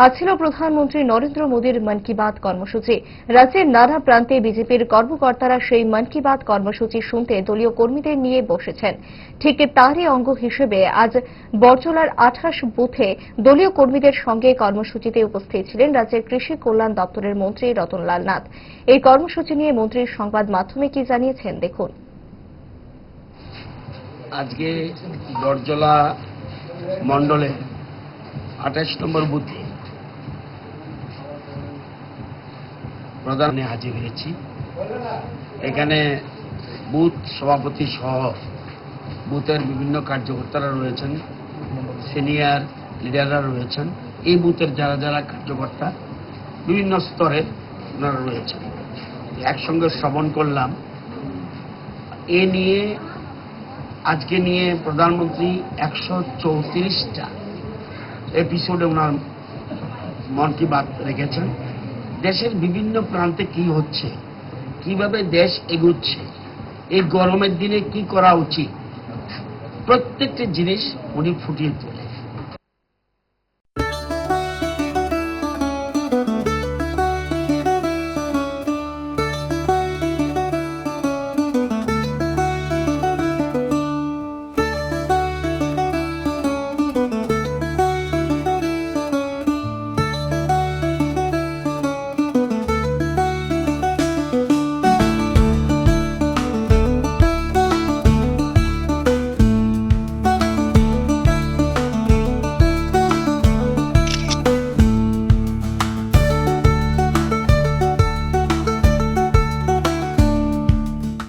আজ ছিল প্রধানমন্ত্রী নরেন্দ্র মোদীর মন কি বাত কর্মসূচি। রাজ্যের নানা প্রান্তে বিজেপির কর্মকর্তারা সেই মন কি বাত কর্মসূচি শুনতে দলীয় কর্মীদের নিয়ে বসেছেন। ঠিক তারই অঙ্গ হিসেবে আজ বড়জলার 28 বুথে দলীয় কর্মীদের সঙ্গে কর্মসূচিতে উপস্থিত ছিলেন রাজ্যের কৃষি কল্যাণ দপ্তরের মন্ত্রী রতনলাল নাথ। এই কর্মসূচি নিয়ে মন্ত্রীর সংবাদ মাধ্যমে কি জানিয়েছেন দেখুন। আজকে বড়জলা মন্ডলে 28 নম্বর বুথে প্রধানে হাজির হয়েছি। এখানে বুথ সভাপতি সহ বুথের বিভিন্ন কার্যকর্তারা রয়েছেন, সিনিয়র লিডাররা রয়েছেন। এই বুথের যারা যারা কার্যকর্তা বিভিন্ন স্তরের ওনারা রয়েছেন, একসঙ্গে শ্রবণ করলাম। এ নিয়ে আজকে নিয়ে প্রধানমন্ত্রী 134টা এপিসোডে ওনার মন কি বাত রেখেছেন। দেশের বিভিন্ন প্রান্তে কি হচ্ছে, কিভাবে দেশ এগুচ্ছে, এই গরমের দিনে কি করা উচিত, প্রত্যেকটি জিনিস উনি ফুটিয়ে তোলেন।